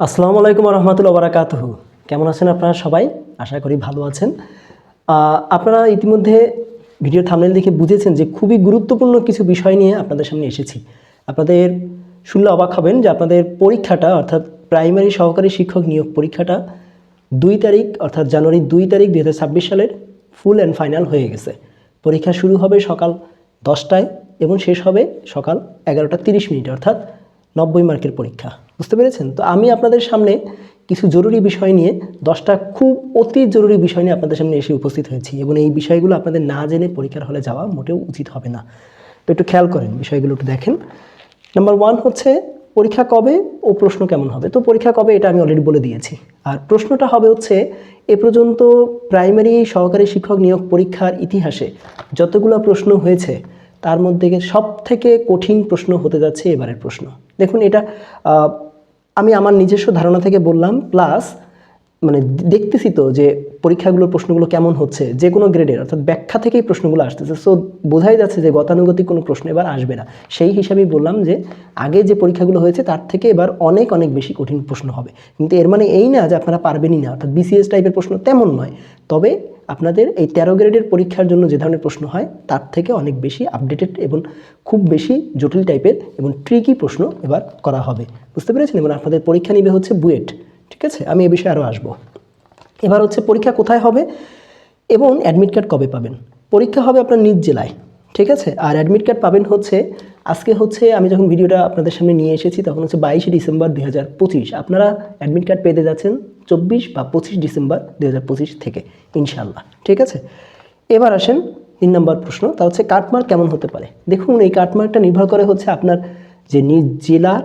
আসসালামু আলাইকুম রহমতুল্লাহ বারাকাতুহু। কেমন আছেন আপনারা সবাই? আশা করি ভালো আছেন। আপনারা ইতিমধ্যে ভিডিও থাম্বনেল দেখে বুঝেছেন যে খুবই গুরুত্বপূর্ণ কিছু বিষয় নিয়ে আপনাদের সামনে এসেছি। আপনাদের শুনলে অবাক হবেন যে আপনাদের পরীক্ষাটা অর্থাৎ প্রাইমারি সহকারী শিক্ষক নিয়োগ পরীক্ষাটা 2 তারিখ অর্থাৎ জানুয়ারি 2 তারিখ 2026 সালের ফুল অ্যান্ড ফাইনাল হয়ে গেছে। পরীক্ষা শুরু হবে সকাল 10টায় এবং শেষ হবে সকাল 11টা 30 মিনিটে, অর্থাৎ 90 মার্কের পরীক্ষা। বুঝতে পেরেছেন? তো আমি আপনাদের সামনে কিছু জরুরি বিষয় নিয়ে 10টা খুব অতি জরুরি বিষয় নিয়ে আপনাদের সামনে এসে উপস্থিত হয়েছি এবং এই বিষয়গুলো আপনাদের না জেনে পরীক্ষার হলে যাওয়া মোটেও উচিত হবে না। তো একটু খেয়াল করেন, বিষয়গুলো একটু দেখেন। নাম্বার 1 হচ্ছে পরীক্ষা কবে ও প্রশ্ন কেমন হবে। তো পরীক্ষা কবে এটা আমি অলরেডি বলে দিয়েছি। আর প্রশ্নটা হবে হচ্ছে এ পর্যন্ত প্রাইমারি সহকারী শিক্ষক নিয়োগ পরীক্ষার ইতিহাসে যতগুলো প্রশ্ন হয়েছে তার মধ্যে সবথেকে কঠিন প্রশ্ন হতে যাচ্ছে এবারের প্রশ্ন। দেখুন, এটা আমি আমার নিজস্ব ধারণা থেকে বললাম, প্লাস মানে দেখতেছি তো যে পরীক্ষাগুলোর প্রশ্নগুলো কেমন হচ্ছে, যে কোনো গ্রেডের অর্থাৎ ব্যাখ্যা থেকেই প্রশ্নগুলো আসতেছে। সো বোঝাই যাচ্ছে যে গতানুগতিক কোনো প্রশ্ন এবার আসবে না। সেই হিসাবেই বললাম যে আগে যে পরীক্ষাগুলো হয়েছে তার থেকে এবার অনেক অনেক বেশি কঠিন প্রশ্ন হবে। কিন্তু এর মানে এই না যে আপনারা পারবেনই না, অর্থাৎ বিসিএস টাইপের প্রশ্ন তেমন নয়। তবে আপনাদের এই 13 গ্রেডের পরীক্ষার জন্য যে ধরনের প্রশ্ন হয় তার থেকে অনেক বেশি আপডেটেড এবং খুব বেশি জটিল টাইপের এবং ট্রিকি প্রশ্ন এবার করা হবে। বুঝতে পেরেছেন? এবং আপনাদের পরীক্ষা নেবে হচ্ছে বুয়েট। ঠিক আছে, আমি এ বিষয়ে আরও আসবো। এবার হচ্ছে পরীক্ষা কোথায় হবে এবং অ্যাডমিট কার্ড কবে পাবেন। পরীক্ষা হবে আপনার নিজ জেলায়। ঠিক আছে, আর অ্যাডমিট কার্ড পাবেন হচ্ছে আজকে হচ্ছে আমি যখন ভিডিওটা আপনাদের সামনে নিয়ে এসেছি তখন হচ্ছে 22 ডিসেম্বর 2025। আপনারা অ্যাডমিট কার্ড পেতে যাচ্ছেন 24 বা 25 ডিসেম্বর 2025 থেকে ইনশাল্লাহ। ঠিক আছে, এবার আসেন 3 নম্বর প্রশ্ন, তা হচ্ছে কাটমার্ক কেমন হতে পারে। দেখুন, এই কাটমার্কটা নির্ভর করে হচ্ছে আপনার যে নিজ জেলার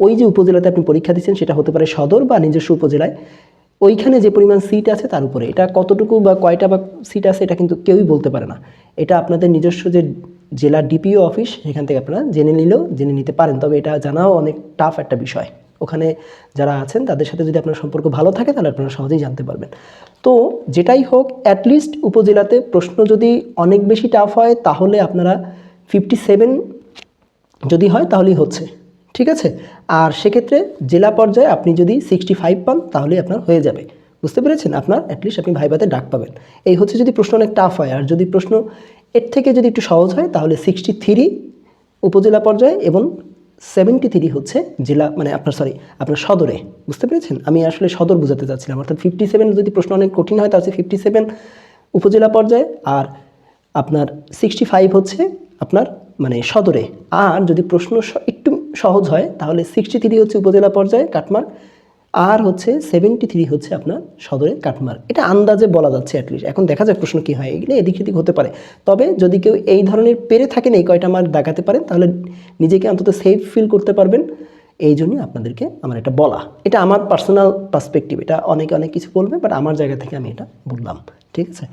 ওই যে উপজেলাতে আপনি পরীক্ষা দিচ্ছেন সেটা হতে পারে সদর বা নিজস্ব উপজেলায়, ওইখানে যে পরিমাণ সিট আছে তার উপরে। এটা কতটুকু বা কয়টা বা সিট আছে এটা কিন্তু কেউই বলতে পারে না। এটা আপনাদের নিজস্ব যে জেলা ডিপিও অফিস সেখান থেকে আপনারা জেনে নিতে পারেন। তবে এটা জানাও অনেক টাফ একটা বিষয়। ওখানে যারা আছেন তাদের সাথে যদি আপনার সম্পর্ক ভালো থাকে তাহলে আপনারা সহজেই জানতে পারবেন। তো যেটাই হোক, অ্যাটলিস্ট উপজেলাতে প্রশ্ন যদি অনেক বেশি টাফ হয় তাহলে আপনারা 57 যদি হয় তাহলেই হচ্ছে। ঠিক আছে, আর সেক্ষেত্রে জেলা পর্যায়ে আপনি যদি 65 পান তাহলেই আপনার হয়ে যাবে। বুঝতে পেরেছেন? আপনার অ্যাটলিস্ট আপনি ভাইভাতে ডাক পাবেন। এই হচ্ছে যদি প্রশ্ন অনেক টাফ হয়। আর যদি প্রশ্ন এর থেকে যদি একটু সহজ হয় তাহলে 63 উপজেলা পর্যায়ে এবং 73 হচ্ছে জেলা, মানে আপনার সদরে। বুঝতে পেরেছেন? আমি আসলে সদর বোঝাতে চাচ্ছিলাম। অর্থাৎ 57 যদি প্রশ্ন অনেক কঠিন হয় তাহলে 57 উপজেলা পর্যায়ে, আর আপনার 65 হচ্ছে আপনার মানে সদরে। আর যদি প্রশ্ন একটু সহজ হয় তাহলে 63 হচ্ছে উপজেলা পর্যায়ে কাটমার্ক, আর হচ্ছে 73 হচ্ছে আপনার সদরে কাটমার্ক। এটা আন্দাজে বলা যাচ্ছে অ্যাটলিস্ট। এখন দেখা যাক প্রশ্ন কী হয়, এগুলো এদিক সেদিক হতে পারে। তবে যদি কেউ এই ধরনের পেরে থাকেন, এই কয়টা মার্ক দেখাতে পারেন, তাহলে নিজেকে অন্তত সেফ ফিল করতে পারবেন। এই জন্যই আপনাদেরকে আমার এটা বলা। এটা আমার পার্সোনাল পার্সপেক্টিভ। এটা অনেকে অনেক কিছু বলবে, বাট আমার জায়গা থেকে আমি এটা বললাম। ঠিক আছে,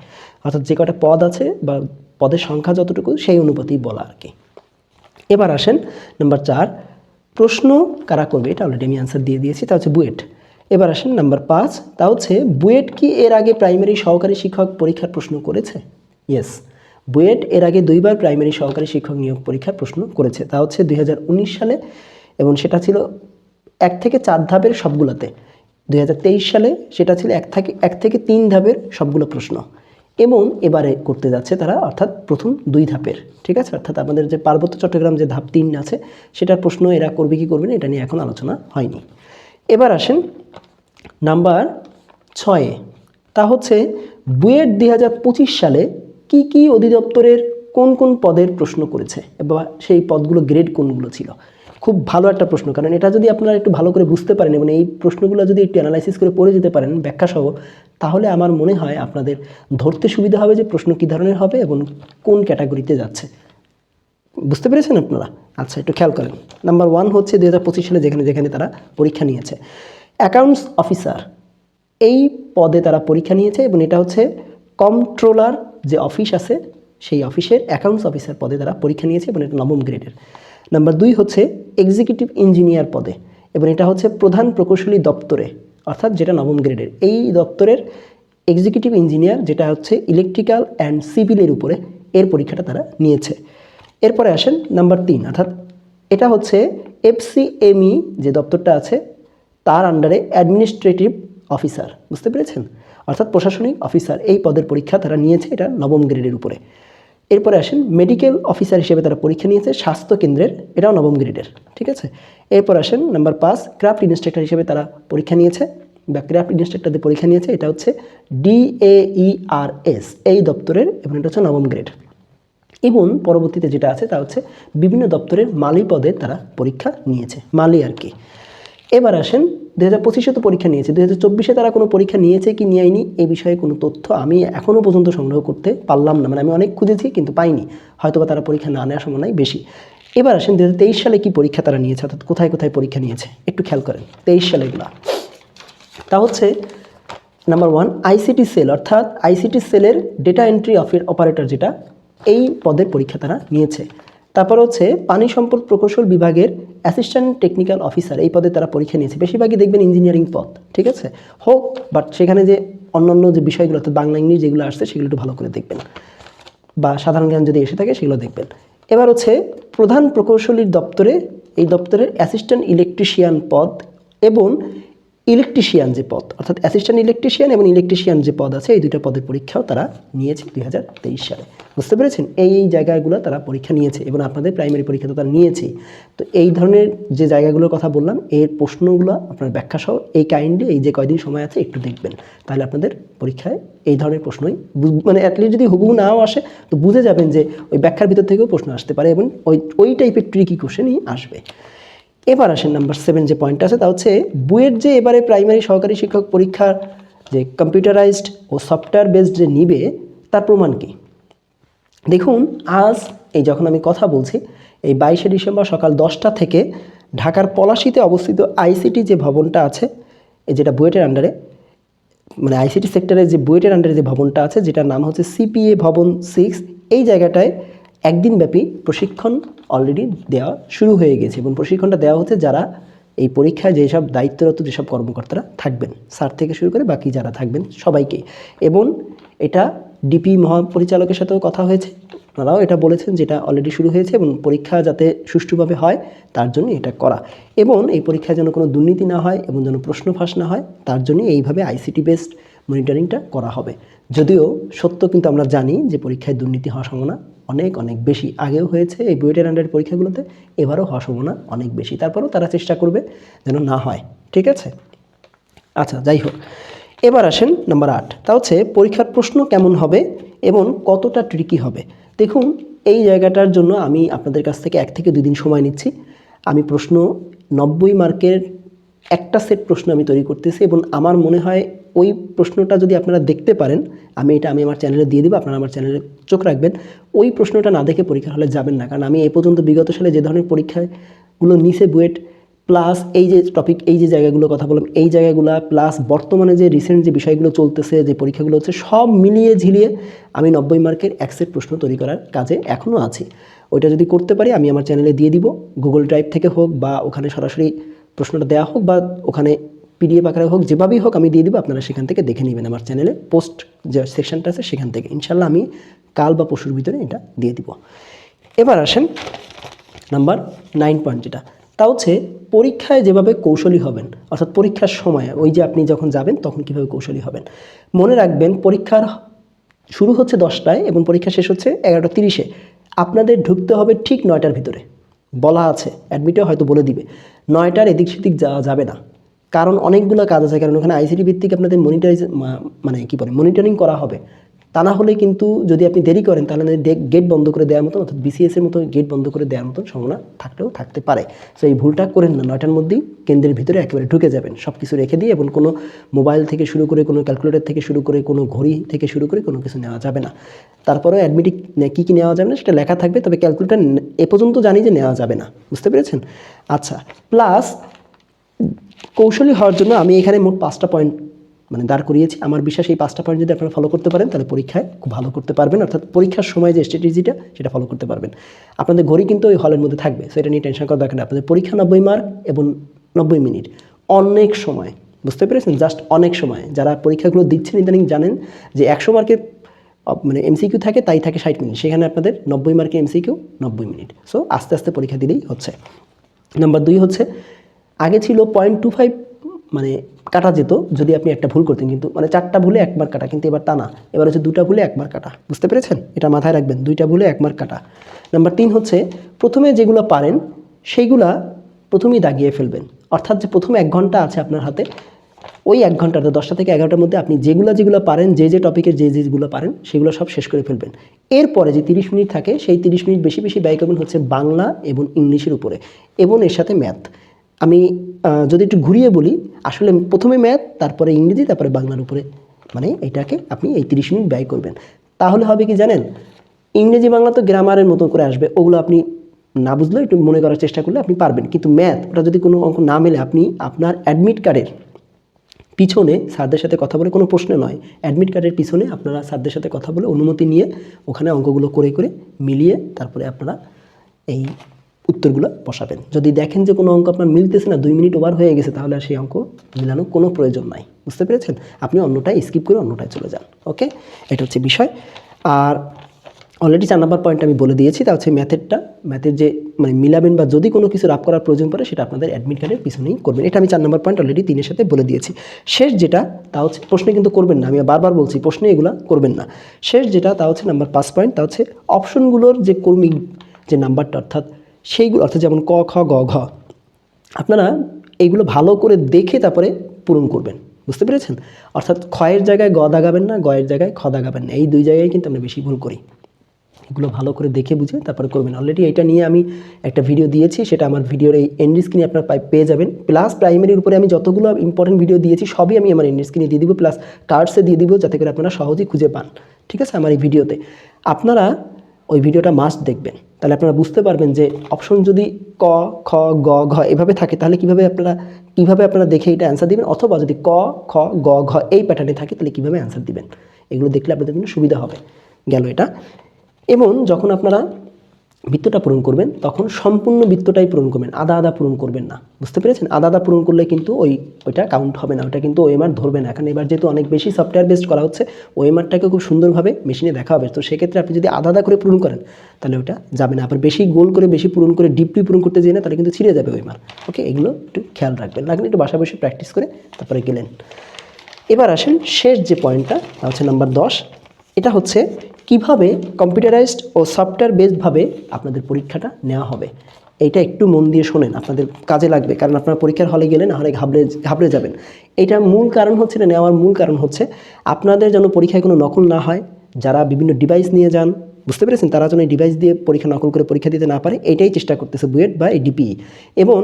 অর্থাৎ যে কয়টা পদ আছে বা পদের সংখ্যা যতটুকু সেই অনুপাতেই বলা আর কি। এবার আসেন নাম্বার 4, প্রশ্ন কারা করবে। এটা অলরেডি আমি অ্যান্সার দিয়ে দিয়েছি, তা হচ্ছে বুয়েট। এবার আসেন নাম্বার 5, তা হচ্ছে বুয়েট কি এর আগে প্রাইমারি সহকারী শিক্ষক পরীক্ষার প্রশ্ন করেছে? ইয়েস, বুয়েট এর আগে 2বার প্রাইমারি সহকারী শিক্ষক নিয়োগ পরীক্ষার প্রশ্ন করেছে। তা হচ্ছে 2019 সালে, এবং সেটা ছিল 1 থেকে 4 ধাপের সবগুলোতে। 2023 সালে সেটা ছিল 1 থেকে 3 ধাপের সবগুলো প্রশ্ন, এবং এবারে করতে যাচ্ছে তারা অর্থাৎ প্রথম 2 ধাপের। ঠিক আছে, অর্থাৎ আমাদের যে পার্বত্য চট্টগ্রাম যে ধাপ 3 আছে সেটার প্রশ্ন এরা করবে কি করবে না এটা নিয়ে এখন আলোচনা হয়নি। এবার আসেন নাম্বার 6, তা হচ্ছে বুয়েট 2025 সালে কি কি অধিদপ্তরের কোন কোন পদের প্রশ্ন করেছে এবং সেই পদগুলো গ্রেড কোনগুলো ছিল। খুব ভালো একটা প্রশ্ন, কারণ এটা যদি আপনারা একটু ভালো করে বুঝতে পারেন এবং এই প্রশ্নগুলো যদি একটু অ্যানালাইসিস করে পড়ে যেতে পারেন ব্যাখ্যাসহ, তাহলে আমার মনে হয় আপনাদের ধরতে সুবিধা হবে যে প্রশ্ন কী ধরনের হবে এবং কোন ক্যাটাগরিতে যাচ্ছে। বুঝতে পেরেছেন আপনারা? আচ্ছা, একটু খেয়াল করেন। নাম্বার 1 হচ্ছে 2025 সালে যেখানে তারা পরীক্ষা নিয়েছে অ্যাকাউন্টস অফিসার, এই পদে তারা পরীক্ষা নিয়েছে এবং এটা হচ্ছে কন্ট্রোলার যে অফিস আছে সেই অফিসের অ্যাকাউন্টস অফিসার পদে তারা পরীক্ষা নিয়েছে এবং এটা 9ম গ্রেডের। নাম্বার 2 হচ্ছে এক্সিকিউটিভ ইঞ্জিনিয়ার পদে, এবং এটা হচ্ছে প্রধান প্রকৌশলী দপ্তরে, অর্থাৎ যেটা 9ম গ্রেডের। এই দপ্তরের এক্সিকিউটিভ ইঞ্জিনিয়ার, যেটা হচ্ছে ইলেকট্রিক্যাল অ্যান্ড সিভিলের উপরে, এর পরীক্ষাটা তারা নিয়েছে। এরপরে আসেন নাম্বার 3, অর্থাৎ এটা হচ্ছে এফসিএমই যে দপ্তরটা আছে তার আন্ডারে অ্যাডমিনিস্ট্রেটিভ অফিসার, বুঝতে পেরেছেন, অর্থাৎ প্রশাসনিক অফিসার, এই পদের পরীক্ষা তারা নিয়েছে, এটা নবম গ্রেডের উপরে। এরপরে আসেন মেডিকেল অফিসার হিসেবে তারা পরীক্ষা নিয়েছে স্বাস্থ্য কেন্দ্রের, এটাও নবম গ্রেডের, ঠিক আছে। এরপর আসেন নাম্বার 5, ক্রাফট ইন্সট্রাক্টর হিসেবে তারা পরীক্ষা নিয়েছে বা ক্রাফট ইন্সট্রাক্টরদের পরীক্ষা নিয়েছে, এটা হচ্ছে DAERS এই দপ্তরের, এবং এটা হচ্ছে নবম গ্রেড। এবং পরবর্তীতে যেটা আছে তা হচ্ছে বিভিন্ন দপ্তরের মালি পদে তারা পরীক্ষা নিয়েছে, মালি আর কি। এবার আসেন 2025-এ তো পরীক্ষা নিয়েছে, 2024-এ তারা কোনো পরীক্ষা নিয়েছে কি নেয়নি এই বিষয়ে কোনো তথ্য আমি এখনও পর্যন্ত সংগ্রহ করতে পারলাম না, মানে আমি অনেক খুঁজেছি কিন্তু পাইনি, হয়তোবা তারা পরীক্ষা না নেওয়ার সম্ভাবনাই বেশি। এবার আসেন 2023 সালে কি পরীক্ষা তারা নিয়েছে, অর্থাৎ কোথায় কোথায় পরীক্ষা নিয়েছে একটু খেয়াল করেন 23 সালেগুলো। তা হচ্ছে নাম্বার 1 আইসিটি সেল, অর্থাৎ আইসিটি সেলের ডেটা এন্ট্রি অপারেটর, যেটা এই পদের পরীক্ষা তারা নিয়েছে। তারপর হচ্ছে পানি সম্পদ প্রকৌশল বিভাগের অ্যাসিস্ট্যান্ট টেকনিক্যাল অফিসার, এই পদে তারা পরীক্ষা নিয়েছে। বেশিরভাগই দেখবেন ইঞ্জিনিয়ারিং পদ, ঠিক আছে, হোক, বাট সেখানে যে অন্যান্য যে বিষয়গুলো, অর্থাৎ বাংলা ইংলিশ যেগুলো আসছে সেগুলো একটু ভালো করে দেখবেন, বা সাধারণ জ্ঞান যদি এসে থাকে সেগুলো দেখবেন। এবার হচ্ছে প্রধান প্রকৌশলীর দপ্তরে, এই দপ্তরের অ্যাসিস্ট্যান্ট ইলেকট্রিশিয়ান পদ এবং ইলেকট্রিশিয়ান যে পদ, অর্থাৎ অ্যাসিস্ট্যান্ট ইলেকট্রিশিয়ান এবং ইলেকট্রিশিয়ান যে পদ আছে, এই দুটো পদের পরীক্ষাও তারা নিয়েছে 2023 সালে, বুঝতে পেরেছেন। এই জায়গাগুলো তারা পরীক্ষা নিয়েছে এবং আপনাদের প্রাইমারি পরীক্ষা তো তারা নিয়েছেই। তো এই ধরনের যে জায়গাগুলোর কথা বললাম, এর প্রশ্নগুলো আপনার ব্যাখ্যা সহ এই কাইন্ডলি এই যে কয়দিন সময় আছে একটু দেখবেন, তাহলে আপনাদের পরীক্ষায় এই ধরনের প্রশ্নই মানে অ্যাটলিস্ট যদি হুবহু নাও আসে তো বুঝে যাবেন যে ওই ব্যাখ্যার ভিতর থেকেও প্রশ্ন আসতে পারে এবং ওই টাইপের ট্রিকি কোশ্চেনই আসবে। এবার আসেন নাম্বার 7 যে পয়েন্ট আছে তা হচ্ছে বুয়েট যে এবারে প্রাইমারি সহকারী শিক্ষক পরীক্ষার যে কম্পিউটারাইজড ও সফটওয়্যার বেসড যে নিবে তার প্রমাণ কি। দেখুন আজ এই যখন আমি কথা বলছি, এই 22শে ডিসেম্বর সকাল 10টা থেকে ঢাকার পলাশীতে অবস্থিত আইসিটি যে ভবনটা আছে, যেটা বুয়েটের আন্ডারে, মানে আইসিটি সেক্টরে যে বুয়েটের আন্ডারে যে ভবনটা আছে, যেটার নাম হচ্ছে CPA ভবন 6, এই জায়গাটায় একদিনব্যাপী প্রশিক্ষণ অলরেডি দেওয়া শুরু হয়ে গেছে এবং প্রশিক্ষণটা দেওয়া হচ্ছে যারা এই পরীক্ষায় যেসব দায়িত্বরত যেসব কর্মকর্তারা থাকবেন, স্যার থেকে শুরু করে বাকি যারা থাকবেন সবাইকে। এবং এটা ডিপি মহাপরিচালকের সাথেও কথা হয়েছে, ওনারাও এটা বলেছেন যেটা অলরেডি শুরু হয়েছে এবং পরীক্ষা যাতে সুষ্ঠুভাবে হয় তার জন্য এটা করা, এবং এই পরীক্ষায় যেন কোনো দুর্নীতি না হয় এবং যেন প্রশ্ন ফাঁস না হয় তার জন্য এইভাবে আইসিটি বেসড মনিটরিংটা করা হবে। যদিও সত্য কিন্তু আমরা জানি যে পরীক্ষায় দুর্নীতি হওয়ার সম্ভাবনা অনেক অনেক বেশি, আগেও হয়েছে এই বুয়েটের আন্ডারের পরীক্ষাগুলোতে, এবারও হওয়ার সম্ভাবনা অনেক বেশি, তারপরেও তারা চেষ্টা করবে যেন না হয়, ঠিক আছে। আচ্ছা যাই হোক, এবার আসেন নাম্বার 8, তা হচ্ছে পরীক্ষার প্রশ্ন কেমন হবে এবং কতটা ট্রিকি হবে। দেখুন এই জায়গাটার জন্য আমি আপনাদের কাছ থেকে 1 থেকে 2 দিন সময় নিচ্ছি। আমি প্রশ্ন 90 মার্কের একটা সেট প্রশ্ন আমি তৈরি করতেছি এবং আমার মনে হয় ওই প্রশ্নটা যদি আপনারা দেখতে পারেন, আমি আমার চ্যানেলে দিয়ে দিব, আপনারা আমার চ্যানেলে চোখ রাখবেন। ওই প্রশ্নটা না দেখে পরীক্ষা হলে যাবেন না, কারণ আমি এই পর্যন্ত বিগত সালে যে ধরনের পরীক্ষাগুলো নিছে বুয়েট, প্লাস এই যে টপিক, এই যে জায়গাগুলো কথা বললাম, এই জায়গাগুলো প্লাস বর্তমানে যে রিসেন্ট যে বিষয়গুলো চলতেছে, যে পরীক্ষাগুলো হচ্ছে, সব মিলিয়ে ঝিলিয়ে আমি 90 মার্কের এক সেট প্রশ্ন তৈরি করার কাজে এখনও আছি। ওইটা যদি করতে পারি আমি আমার চ্যানেলে দিয়ে দিব, গুগল ড্রাইভ থেকে হোক বা ওখানে সরাসরি প্রশ্নটা দেওয়া হোক বা ওখানে PDF আকারে হোক, যেভাবেই হোক আমি দিয়ে দিব, আপনারা সেখান থেকে দেখে নেবেন আমার চ্যানেলে পোস্ট যে সেকশনটা আছে সেখান থেকে। ইনশাল্লাহ আমি কাল বা পরশুর ভিতরে এটা দিয়ে দিব। এবার আসেন নাম্বার 9 পয়েন্ট, যেটা তা হচ্ছে পরীক্ষায় যেভাবে কৌশলী হবেন, অর্থাৎ পরীক্ষার সময় ওই যে আপনি যখন যাবেন তখন কীভাবে কৌশলী হবেন। মনে রাখবেন পরীক্ষার শুরু হচ্ছে 10টায় এবং পরীক্ষা শেষ হচ্ছে 11:30-এ। আপনাদের ঢুকতে হবে ঠিক 9টার ভিতরে, বলা আছে অ্যাডমিটে হয়তো বলে দিবে 9টার এদিক সেদিক যাওয়া যাবে না, কারণ অনেকগুলো কাজ আছে, কারণ ওখানে আইসিটি ভিত্তিক আপনাদের মনিটরিং করা হবে। তা না হলে কিন্তু যদি আপনি দেরি করেন তাহলে গেট বন্ধ করে দেওয়ার মতন, অর্থাৎ BCS-এর মতো গেট বন্ধ করে দেওয়ার মতন সম্ভাবনা থাকলেও থাকতে পারে। সো এই ভুলটা করেন না, 9টার মধ্যেই কেন্দ্রের ভিতরে একেবারে ঢুকে যাবেন, সব কিছু রেখে দিয়ে, এবং কোনো মোবাইল থেকে শুরু করে, কোনো ক্যালকুলেটর থেকে শুরু করে, কোনো ঘড়ি থেকে শুরু করে কোনো কিছু নেওয়া যাবে না। তারপরে অ্যাডমিটে কী কী নেওয়া যাবে না সেটা লেখা থাকবে, তবে ক্যালকুলেটর এ পর্যন্ত জানি যে নেওয়া যাবে না, বুঝতে পেরেছেন। আচ্ছা, প্লাস কৌশলী হওয়ার জন্য আমি এখানে মোট 5টা পয়েন্ট দাঁড় করিয়েছি। আমার বিশ্বাস এই 5টা পয়েন্ট যদি আপনারা ফলো করতে পারেন তাহলে পরীক্ষায় খুব ভালো করতে পারবেন, অর্থাৎ পরীক্ষার সময় যে স্ট্র্যাটেজিটা সেটা ফলো করতে পারবেন। আপনাদের ঘড়ি কিন্তু ওই হলের মধ্যে থাকবে, সো এটা নিয়ে টেনশন করার দরকার নেই। আপনাদের পরীক্ষা 90 মার্ক এবং 90 মিনিট, অনেক সময়, বুঝতে পেরেছেন, জাস্ট অনেক সময়। যারা পরীক্ষাগুলো দিচ্ছেন ইদানিং জানেন যে 100 মার্কের MCQ থাকে, তাই থাকে 60 মিনিট, সেখানে আপনাদের 90 মার্কের MCQ 90 মিনিট। সো আস্তে আস্তে পরীক্ষা দিলেই হচ্ছে। নাম্বার 2 হচ্ছে আগে ছিল 0.25 মানে কাটা যেত যদি আপনি একটা ভুল করতেন, কিন্তু মানে 4টা ভুলে 1 মার্ক কাটা, কিন্তু এবার তা না, এবার হচ্ছে 2টা ভুলে 1 মার্ক কাটা। বুঝতে পেরেছেন? এটা মাথায় রাখবেন, 2টা ভুলে 1 মার্ক কাটা। নাম্বার 3 হচ্ছে প্রথমে যেগুলো পারেন সেইগুলা প্রথমেই দাগিয়ে ফেলবেন। অর্থাৎ যে প্রথমে 1 ঘন্টা আছে আপনার হাতে, ওই 1 ঘন্টাতে 10টা থেকে 11টার মধ্যে আপনি যেগুলো পারেন, যে টপিকের যেগুলো পারেন সেগুলো সব শেষ করে ফেলবেন। এরপরে যে 30 মিনিট থাকে সেই 30 মিনিট বেশি বেশি ব্যয় করবেন হচ্ছে বাংলা এবং ইংলিশের উপরে এবং এর সাথে ম্যাথ। আমি যদি একটু ঘুরিয়ে বলি, আসলে প্রথমে ম্যাথ, তারপরে ইংরেজি, তারপরে বাংলার উপরে, মানে এটাকে আপনি এই 30 মিনিট ব্যয় করবেন। তাহলে হবে কি জানেন, ইংরেজি বাংলা তো গ্রামারের মতো করে আসবে, ওগুলো আপনি না বুঝলেও একটু মনে করার চেষ্টা করলে আপনি পারবেন। কিন্তু ম্যাথ, ওটা যদি কোনো অঙ্ক না মেলে, আপনি আপনার অ্যাডমিট কার্ডের পিছনে স্যারদের সাথে কথা বলে, কোনো প্রশ্ন নয়, অ্যাডমিট কার্ডের পিছনে আপনারা স্যারদের সাথে কথা বলে অনুমতি নিয়ে ওখানে অঙ্কগুলো করে করে মিলিয়ে তারপরে আপনারা এই উত্তরগুলো বসাবেন। যদি দেখেন যে কোনো অঙ্ক আপনার মিলতেছে না, 2 মিনিট ওভার হয়ে গেছে, তাহলে আর সেই অঙ্ক মিলানোর কোনো প্রয়োজন নাই। বুঝতে পেরেছেন? আপনি অন্যটায় স্কিপ করে অন্যটায় চলে যান। ওকে, এটা হচ্ছে বিষয়। আর অলরেডি 4 নম্বর পয়েন্ট আমি বলে দিয়েছি, তা হচ্ছে ম্যাথের যে মানে মিলাবেন বা যদি কোনো কিছু রাফ করার প্রয়োজন পড়ে সেটা আপনাদের অ্যাডমিট কার্ডের পিছনেই করবেন। এটা আমি 4 নম্বর পয়েন্ট অলরেডি 3-এর সাথে বলে দিয়েছি। শেষ যেটা, তা হচ্ছে প্রশ্নে কিন্তু করবেন না, আমি বারবার বলছি প্রশ্নে এগুলা করবেন না। শেষ যেটা, তা হচ্ছে নাম্বার 5 পয়েন্ট, তা হচ্ছে অপশনগুলোর যে কর্মিক যে নাম্বারটা, সেইগুলো অর্থাৎ যেমন ক, খ, গ, ঘ, আপনারা এইগুলো ভালো করে দেখে তারপরে পূরণ করবেন। বুঝতে পেরেছেন? অর্থাৎ খয়ের জায়গায় গ দাগাবেন না, গয়ের জায়গায় খ দাগাবেন না, এই 2 জায়গায় কিন্তু আমরা বেশি ভুল করি। এগুলো ভালো করে দেখে বুঝে তারপরে করবেন। অলরেডি এটা নিয়ে আমি একটা ভিডিও দিয়েছি, সেটা আমার ভিডিওর এই এন্ড স্ক্রিনে আপনারা পেয়ে যাবেন। প্লাস প্রাইমারির উপরে আমি যতগুলো ইম্পর্টেন্ট ভিডিও দিয়েছি সবই আমি আমার এন্ড স্ক্রিনে দিয়ে দিব, প্লাস কার্ডসে দিয়ে দিব, যাতে করে আপনারা সহজেই খুঁজে পান। ঠিক আছে? আমার এই ভিডিওতে আপনারা ওই ভিডিওটা মাস্ট দেখবেন, তাহলে আপনারা বুঝতে পারবেন যে অপশন যদি ক, খ, গ, ঘ এভাবে থাকে তাহলে কিভাবে আপনারা দেখে এটা অ্যান্সার দিবেন, অথবা যদি ক, খ, গ, ঘ এই প্যাটার্নে থাকে তাহলে কীভাবে অ্যান্সার দিবেন, এগুলো দেখলে আপনাদের জন্য সুবিধা হবে। গেল এটা। এবং যখন আপনারা বৃত্তটা পূরণ করবেন তখন সম্পূর্ণ বৃত্তটাই পূরণ করবেন, আধা আধা পূরণ করবেন না। বুঝতে পেরেছেন? আধা আধা পূরণ করলে কিন্তু ওইটা কাউন্ট হবে না, ওইটা কিন্তু ওএমআর ধরবে না। কারণ এবার যেহেতু অনেক বেশি সফটওয়্যার বেসড করা হচ্ছে, ওএমআরটাকে খুব সুন্দরভাবে মেশিনে দেখা হবে। তো সেক্ষেত্রে আপনি যদি আধা আধা করে পূরণ করেন তাহলে ওটা যাবে না। আবার বেশি গোল করে বেশি পূরণ করে ডিপলি পূরণ করতে যাই না, তাহলে কিন্তু ছিঁড়ে যাবে ওএমআর। ওকে, এগুলো একটু খেয়াল রাখবেন, লাগলে একটু বাসা বসে প্র্যাকটিস করে তারপরে গেলেন। এবার আসেন শেষ যে পয়েন্টটা, তা হচ্ছে নাম্বার 10। এটা হচ্ছে কিভাবে কম্পিউটারাইজড ও সফটওয়্যার বেসডভাবে আপনাদের পরীক্ষাটা নেওয়া হবে। এইটা একটু মন দিয়ে শোনেন, আপনাদের কাজে লাগবে, কারণ আপনারা পরীক্ষার হলে গেলে না হলে ঘাবড়ে যাবেন। এটা মূল কারণ হচ্ছে না, নেওয়ার মূল কারণ হচ্ছে আপনাদের যেন পরীক্ষায় কোনো নকল না হয়। যারা বিভিন্ন ডিভাইস নিয়ে যান, বুঝতে পেরেছেন, তারা যেন এই ডিভাইস দিয়ে পরীক্ষা নকল করে পরীক্ষা দিতে না পারে, এটাই চেষ্টা করতেছে বুয়েট বা এই ডিপিই। এবং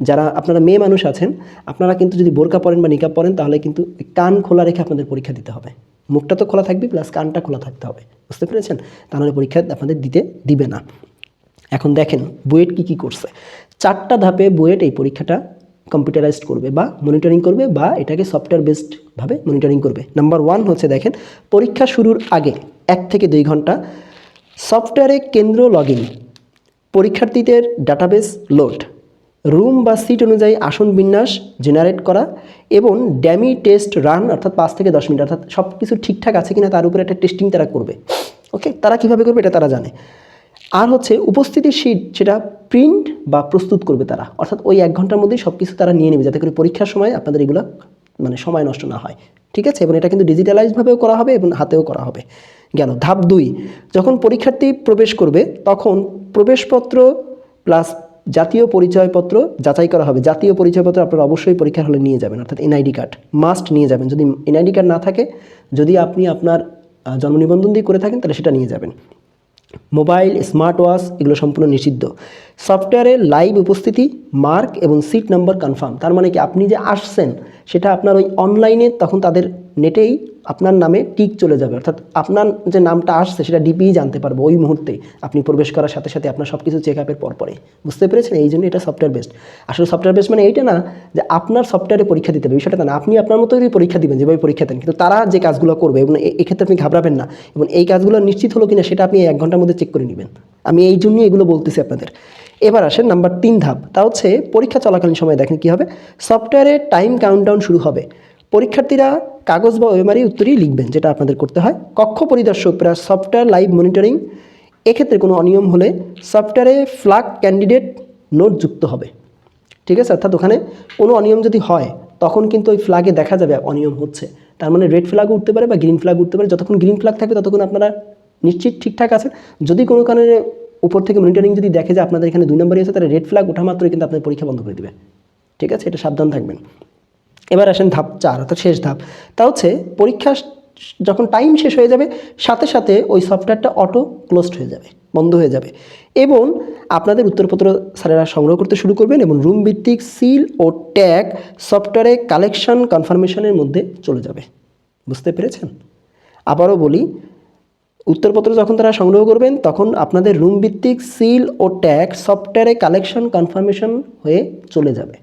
যারা আপনারা মেয়ে মানুষ আছেন, আপনারা কিন্তু যদি বোরকা পরেন বা নিকাব পরেন তাহলে কিন্তু কান খোলা রেখে আপনাদের পরীক্ষা দিতে হবে। মুখটা তো খোলা থাকবে, প্লাস কানটা খোলা থাকতে হবে। বুঝতে পেরেছেন? তাহলে পরীক্ষা আপনাদের দিবে না। এখন দেখেন বুয়েট কি করছে। 4টা ধাপে বুয়েট এই পরীক্ষাটা কম্পিউটারাইজড করবে বা মনিটরিং করবে, বা এটাকে সফটওয়্যার বেসডভাবে মনিটরিং করবে। নাম্বার 1 হচ্ছে দেখেন, পরীক্ষা শুরুর আগে 1 থেকে 2 ঘন্টা সফটওয়্যারে কেন্দ্র লগইন, পরীক্ষার্থীদের ডাটাবেস লোড, রুম বা সিট অনুযায়ী আসন বিন্যাস জেনারেট করা এবং ড্যামি টেস্ট রান, অর্থাৎ 5 থেকে 10 মিনিট, অর্থাৎ সব কিছু ঠিকঠাক আছে কিনা তার উপরে একটা টেস্টিং তারা করবে। ওকে, তারা কীভাবে করবে এটা তারা জানে। আর হচ্ছে উপস্থিতির শিট, সেটা প্রিন্ট বা প্রস্তুত করবে তারা, অর্থাৎ ওই 1 ঘন্টার মধ্যেই সব কিছু তারা নিয়ে নেবে, যাতে করে পরীক্ষার সময় আপনাদের এগুলো মানে সময় নষ্ট না হয়। ঠিক আছে? এবং এটা কিন্তু ডিজিটালাইজডভাবেও করা হবে এবং হাতেও করা হবে। গেল ধাপ 2, যখন পরীক্ষার্থী প্রবেশ করবে তখন প্রবেশপত্র প্লাস জাতীয় পরিচয়পত্র যাচাই করা হবে। জাতীয় পরিচয়পত্র আপনারা অবশ্যই পরীক্ষার হলে নিয়ে যাবেন, অর্থাৎ এনআইডি কার্ড মাস্ট নিয়ে যাবেন। যদি এনআইডি কার্ড না থাকে, যদি আপনি আপনার জন্ম নিবন্ধন দিয়ে করে থাকেন তাহলে সেটা নিয়ে যাবেন। মোবাইল, স্মার্ট ওয়াচ এগুলো সম্পূর্ণ নিষিদ্ধ। সফটওয়্যারে লাইভ উপস্থিতি, মার্ক এবং সিট নাম্বার কনফার্ম। তার মানে কি, আপনি যে আসছেন সেটা আপনার ওই অনলাইনে তখন তাদের নেটেই আপনার নামে টিক চলে যাবে, অর্থাৎ আপনার যে নামটা আসছে সেটা ডিপিই জানতে পারবো ওই মুহূর্তে আপনি প্রবেশ করার সাথে সাথে আপনার সব কিছু চেক আপের পরে। বুঝতে পেরেছেন? এই জন্য এটা সফটওয়্যার বেসড। আসলে সফটওয়্যার বেসড মানে এইটা না যে আপনার সফটওয়্যারে পরীক্ষা দিতে হবে, বিষয়টা না, আপনি আপনার মতোই পরীক্ষা দিবেন যেভাবে পরীক্ষা দেন, কিন্তু তারা যে কাজগুলো করবে এবং এক্ষেত্রে আপনি ঘাবড়াবেন না, এবং এই কাজগুলো নিশ্চিত হলো কিনা সেটা আপনি 1 ঘন্টার মধ্যে চেক করে নেবেন। আমি এই জন্যই এগুলো বলতেছি আপনাদের। এবার আসেন নাম্বার 3 ধাপ, তা হচ্ছে পরীক্ষা চলাকালীন সময় দেখেন কী হবে। সফটওয়্যারে টাইম কাউন্টডাউন শুরু হবে, পরীক্ষার্থীরা কাগজ বা ওএমআরই উত্তরই লিখবেন, যেটা আপনাদের করতে হয়। কক্ষ পরিদর্শক প্লাস সফটওয়্যার লাইভ মনিটরিং, এক্ষেত্রে কোনো অনিয়ম হলে সফটওয়্যারে ফ্ল্যাগ ক্যান্ডিডেট নোট যুক্ত হবে। ঠিক আছে? অর্থাৎ ওখানে কোনো অনিয়ম যদি হয় তখন কিন্তু ওই ফ্ল্যাগে দেখা যাবে অনিয়ম হচ্ছে। তার মানে রেড ফ্ল্যাগ উঠতে পারে বা গ্রিন ফ্ল্যাগ উঠতে পারে। যতক্ষণ গ্রিন ফ্ল্যাগ থাকবে ততক্ষণ আপনারা নিশ্চিত ঠিকঠাক আছেন। যদি কোনো কারণে উপর থেকে মনিটরিং যদি দেখে যে আপনাদের এখানে 2 নম্বরই আছে, তাহলে রেড ফ্ল্যাগ ওঠা মাত্রই কিন্তু আপনার পরীক্ষা বন্ধ করে দেবে। ঠিক আছে, এটা সাবধান থাকবেন। এবার আসেন ধাপ 4, অর্থাৎ শেষ ধাপ। তা হচ্ছে পরীক্ষা যখন টাইম শেষ হয়ে যাবে সাথে সাথে ওই সফটওয়্যারটা অটো ক্লোজড হয়ে যাবে, বন্ধ হয়ে যাবে, এবং আপনাদের উত্তরপত্র স্যারেরা সংগ্রহ করতে শুরু করবেন এবং রুম ভিত্তিক সিল ও ট্যাগ সফটওয়্যারে কালেকশন কনফার্মেশনের মধ্যে চলে যাবে। বুঝতে পেরেছেন? আবারও বলি, উত্তরপত্র যখন তারা সংগ্রহ করবেন তখন আপনাদের রুম ভিত্তিক সিল ও ট্যাগ সফটওয়্যারে কালেকশন কনফার্মেশন হয়ে চলে যাবে।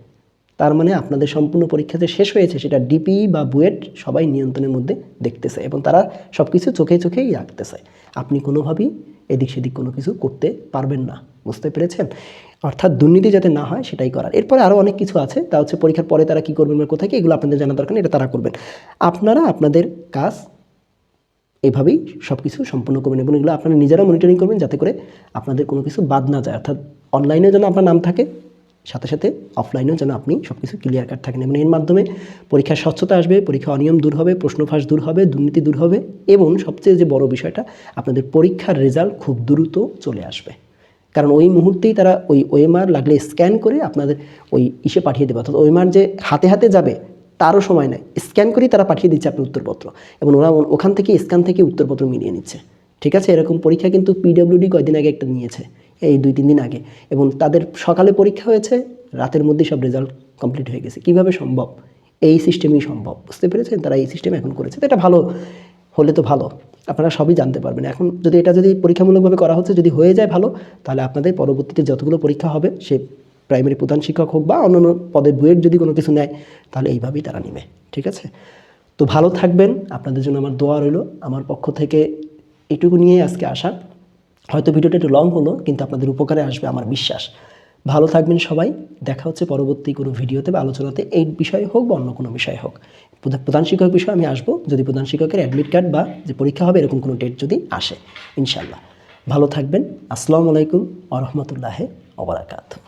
তার মানে আপনাদের সম্পূর্ণ পরীক্ষা যে শেষ হয়েছে সেটা ডিপি বা বুয়েট সবাই নিয়ন্ত্রণের মধ্যে দেখতেছে এবং তারা সব কিছু চোখে চোখেই রাখতেছে। আপনি কোনোভাবেই এদিক সেদিক কোনো কিছু করতে পারবেন না। বুঝতে পেরেছেন? অর্থাৎ দুর্নীতি যাতে না হয় সেটাই করার। এরপরে আরও অনেক কিছু আছে, তা হচ্ছে পরীক্ষার পরে তারা কী করবেন বা কোথায় কি, এগুলো আপনাদের জানা দরকার নেই, এটা তারা করবেন। আপনারা আপনাদের কাজ এভাবেই সব কিছু সম্পূর্ণ করবেন এবং এগুলো আপনারা নিজেরা মনিটরিং করবেন যাতে করে আপনাদের কোনো কিছু বাদ না যায়। অর্থাৎ অনলাইনে যেন আপনার নাম থাকে, সাথে সাথে অফলাইনেও যেন আপনি সব কিছু ক্লিয়ার কাট থাকেন এবং এর মাধ্যমে পরীক্ষার স্বচ্ছতা আসবে, পরীক্ষা অনিয়ম দূর হবে, প্রশ্ন ফাঁস দূর হবে, দুর্নীতি দূর হবে এবং সবচেয়ে যে বড় বিষয়টা, আপনাদের পরীক্ষার রেজাল্ট খুব দ্রুত চলে আসবে। কারণ ওই মুহূর্তেই তারা ওই ওএমআর লাগলে স্ক্যান করে আপনাদের ওই ইসে পাঠিয়ে দেবে। অর্থাৎ ওএমআর যে হাতে হাতে যাবে তারও সময় নেয়, স্ক্যান করেই তারা পাঠিয়ে দিচ্ছে আপনার উত্তরপত্র এবং ওরা ওখান থেকে স্ক্যান থেকে উত্তরপত্র মিলিয়ে নিচ্ছে। ঠিক আছে, এরকম পরীক্ষা কিন্তু পিডব্লিউডি কয়েকদিন আগে একটা নিয়েছে, এই 2-3 দিন আগে, এবং তাদের সকালে পরীক্ষা হয়েছে, রাতের মধ্যেই সব রেজাল্ট কমপ্লিট হয়ে গেছে। কীভাবে সম্ভব? এই সিস্টেমেই সম্ভব। বুঝতে পেরেছেন? তারা এই সিস্টেম এখন করেছে, তো এটা ভালো হলে তো ভালো, আপনারা সবই জানতে পারবেন। এখন যদি এটা যদি পরীক্ষামূলকভাবে করা হচ্ছে, যদি হয়ে যায় ভালো, তাহলে আপনাদের পরবর্তীতে যতগুলো পরীক্ষা হবে, সে প্রাইমারি প্রধান শিক্ষক হোক বা অন্যান্য পদে বুয়েট যদি কোনো কিছু নেয়, তাহলে এইভাবেই তারা নেবে। ঠিক আছে, তো ভালো থাকবেন, আপনাদের জন্য আমার দোয়া রইল। আমার পক্ষ থেকে এটুকু নিয়ে আজকে আসা। হয়তো ভিডিওটা একটু লং হলো, কিন্তু আপনাদের উপকারে আসবে আমার বিশ্বাস। ভালো থাকবেন সবাই, দেখা হচ্ছে পরবর্তী কোনো ভিডিওতে বা আলোচনাতে, এই বিষয়ে হোক বা অন্য কোনো বিষয় হোক। প্রধান শিক্ষক বিষয়ে আমি আসবো যদি প্রধান শিক্ষকের অ্যাডমিট কার্ড বা যে পরীক্ষা হবে এরকম কোনো ডেট যদি আসে, ইনশাল্লাহ। ভালো থাকবেন। আসসালামু আলাইকুম ওয়া রাহমাতুল্লাহি ওয়া বারাকাতুহু।